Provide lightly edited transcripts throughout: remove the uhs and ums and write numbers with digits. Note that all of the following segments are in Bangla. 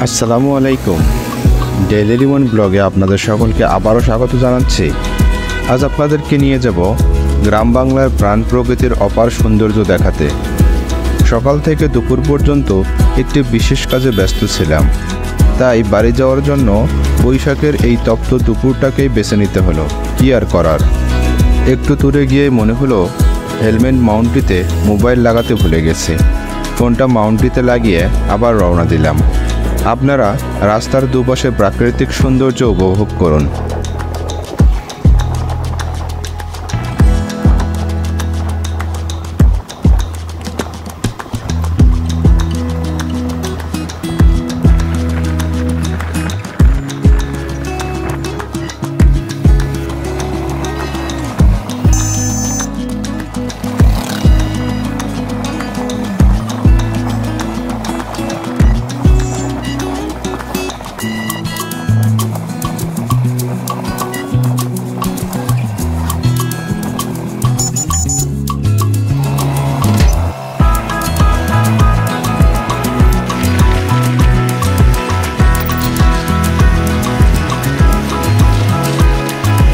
আসসালামু আলাইকুম। ডেইলি রিমন ব্লগে আপনাদের সকলকে আবারও স্বাগত জানাচ্ছি। আজ আপনাদেরকে নিয়ে যাব গ্রাম বাংলার প্রাণ প্রকৃতির অপার সৌন্দর্য দেখাতে। সকাল থেকে দুপুর পর্যন্ত একটি বিশেষ কাজে ব্যস্ত ছিলাম, তাই বাড়ি যাওয়ার জন্য বৈশাখের এই তপ্ত দুপুরটাকেই বেছে নিতে হলো। কি আর করার। একটু দূরে গিয়ে মনে হলো হেলমেট মাউন্টটিতে মোবাইল লাগাতে ভুলে গেছি। ফোনটা মাউন্টটিতে লাগিয়ে আবার রওনা দিলাম। আপনারা রাস্তার দুপাশে প্রাকৃতিক সৌন্দর্য উপভোগ করুন।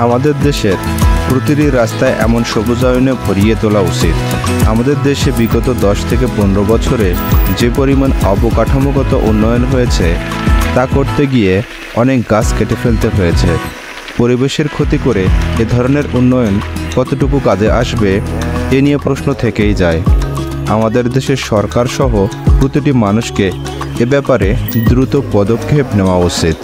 আমাদের দেশের প্রতিটি রাস্তায় এমন সবুজায়নে ভরিয়ে তোলা উচিত। আমাদের দেশে বিগত 10 থেকে 15 বছরে যে পরিমাণ অবকাঠামোগত উন্নয়ন হয়েছে, তা করতে গিয়ে অনেক গাছ কেটে ফেলতে হয়েছে। পরিবেশের ক্ষতি করে এ ধরনের উন্নয়ন কতটুকু কাজে আসবে, এ নিয়ে প্রশ্ন থেকেই যায়। আমাদের দেশের সরকার সহ প্রতিটি মানুষকে এ ব্যাপারে দ্রুত পদক্ষেপ নেওয়া উচিত।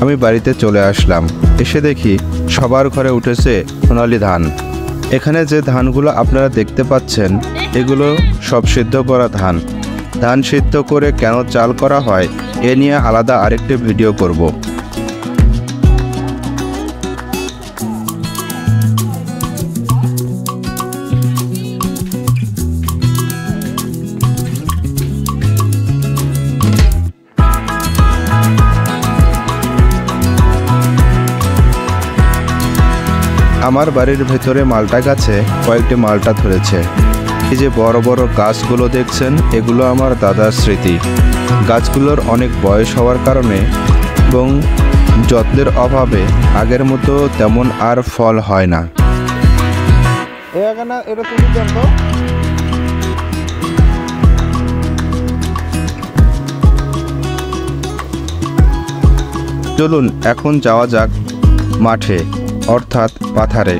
আমি বাড়িতে চলে আসলাম। এসে দেখি সবার ঘরে উঠেছে সোনালি ধান। এখানে যে ধানগুলো আপনারা দেখতে পাচ্ছেন, এগুলো সব সিদ্ধ করা ধান। ধান সিদ্ধ করে কেন চাল করা হয়, এ নিয়ে আলাদা আরেকটি ভিডিও করব। আমার বাড়ির ভেতরে মালটা গাছে কয়েকটি মালটা ধরেছে। এই যে বড় বড় গাছগুলো দেখছেন, এগুলো আমার দাদার স্মৃতি। গাছগুলোর অনেক বয়স হওয়ার কারণে এবং যত্নের অভাবে আগের মতো তেমন আর ফল হয় না। চলুন এখন যাওয়া যাক মাঠে, অর্থাৎ পাথারে।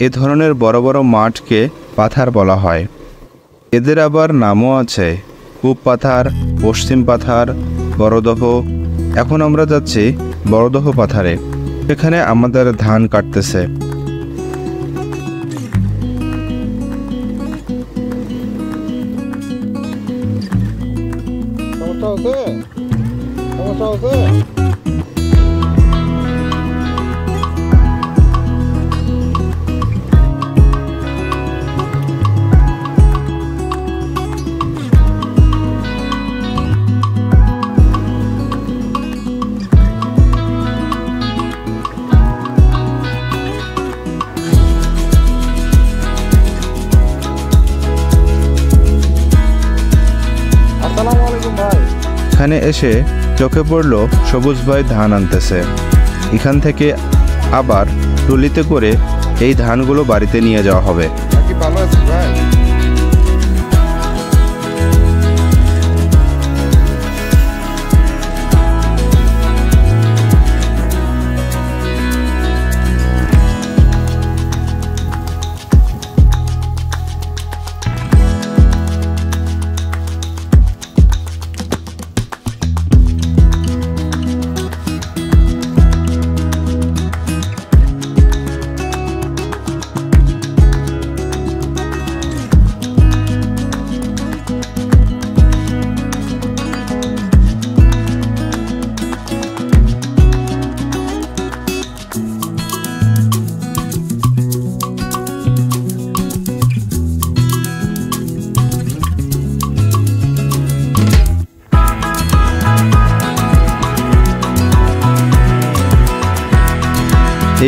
এ ধরনের বড় বড় মাঠকে পাথার বলা হয়। এদের আবার নামও আছে, পূব পাথার, পশ্চিম পাথার, বড়দহ। এখন আমরা যাচ্ছি বড়দহ পাথারে। এখানে আমাদের ধান কাটতেছে। এখানে এসে চোখে পড়ল সবুজ ভাই ধান আনতেছে। এখান থেকে আবার ট্রলিতে করে এই ধানগুলো বাড়িতে নিয়ে যাওয়া হবে।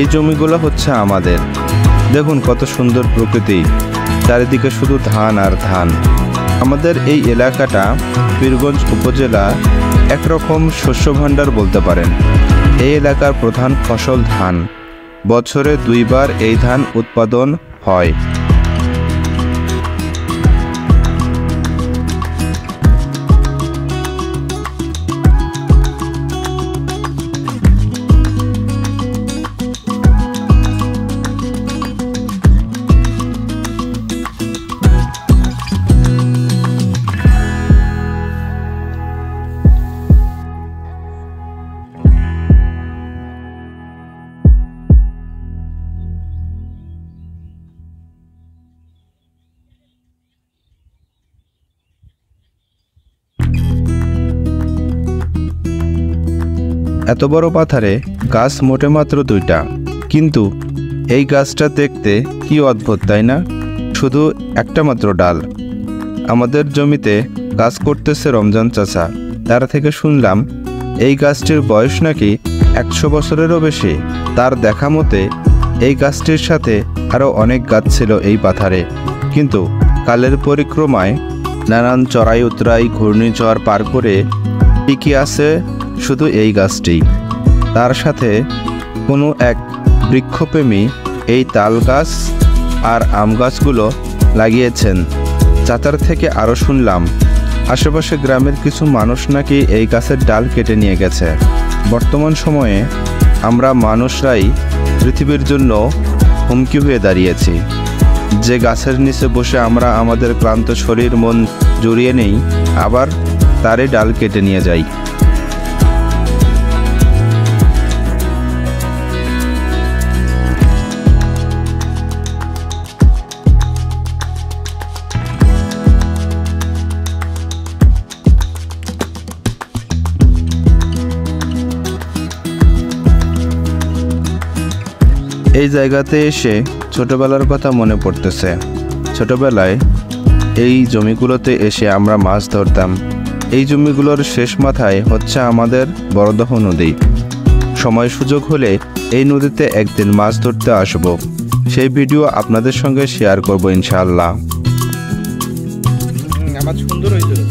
এই জমিগুলো হচ্ছে আমাদের। দেখুন কত সুন্দর প্রকৃতি, চারিদিকে শুধু ধান আর ধান। আমাদের এই এলাকাটা পীরগঞ্জ উপজেলা একরকম শস্য ভাণ্ডার বলতে পারেন। এই এলাকার প্রধান ফসল ধান। বছরে 2 বার এই ধান উৎপাদন হয়। এত বড় পাথারে গাছ মোটে মাত্র 2টা, কিন্তু এই গাছটা দেখতে কি অদ্ভুত, তাই না? শুধু একটা মাত্র ডাল। আমাদের জমিতে কাজ করতেছে রমজান চাচা। তার থেকে শুনলাম এই গাছটির বয়স নাকি 100 বছরেরও বেশি। তার দেখা মতে এই গাছটির সাথে আরও অনেক গাছ ছিল এই পাথারে, কিন্তু কালের পরিক্রমায় নানান চড়াই উতরাই ঘূর্ণিঝড় পার করে টিকে আছে শুধু এই গাছটি। তার সাথে কোনো এক বৃক্ষপ্রেমী এই তাল গাছ আর আম গাছগুলো লাগিয়েছেন। চাচার থেকে আরও শুনলাম আশেপাশে গ্রামের কিছু মানুষ নাকি এই গাছের ডাল কেটে নিয়ে গেছে। বর্তমান সময়ে আমরা মানুষরাই পৃথিবীর জন্য হুমকি হয়ে দাঁড়িয়েছি। যে গাছের নিচে বসে আমরা আমাদের ক্লান্ত শরীর মন জড়িয়ে নেই, আবার তারই ডাল কেটে নিয়ে যাই। এই জায়গাতে এসে ছোটবেলার কথা মনে পড়তেছে। ছোটবেলায় এই জমিগুলোতে এসে আমরা মাছ ধরতাম। এই জমিগুলোর শেষ মাথায় হচ্ছে আমাদের বড়দহ নদী। সময় সুযোগ হলে এই নদীতে একদিন মাছ ধরতে আসব। সেই ভিডিও আপনাদের সঙ্গে শেয়ার করব ইনশাআল্লাহ। আমার সুন্দর হয়েছিল।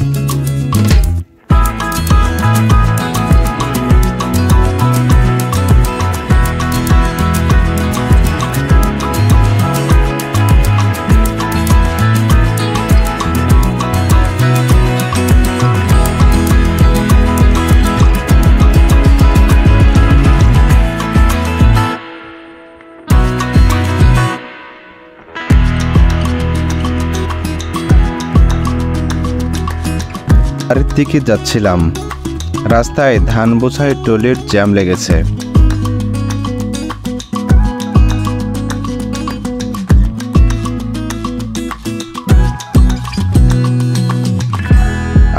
বাড়ির দিকে যাচ্ছিলাম। রাস্তায় ধান বোঝাই ট্রলির জ্যাম লেগেছে।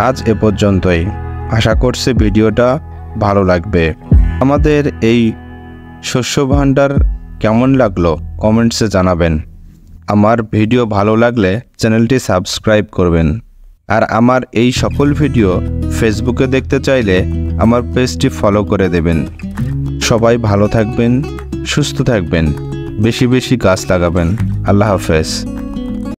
আজ এ পর্যন্তই। আশা করছি ভিডিওটা ভালো লাগবে। আমাদের এই শস্য ভাণ্ডার কেমন লাগলো কমেন্টসে জানাবেন। আমার ভিডিও ভালো লাগলে চ্যানেলটি সাবস্ক্রাইব করবেন। আর আমার এই সকল ভিডিও ফেসবুকে দেখতে চাইলে আমার পেজটি ফলো করে দেবেন। সবাই ভালো থাকবেন, সুস্থ থাকবেন, বেশি বেশি গাছ লাগাবেন। আল্লাহ হাফেজ।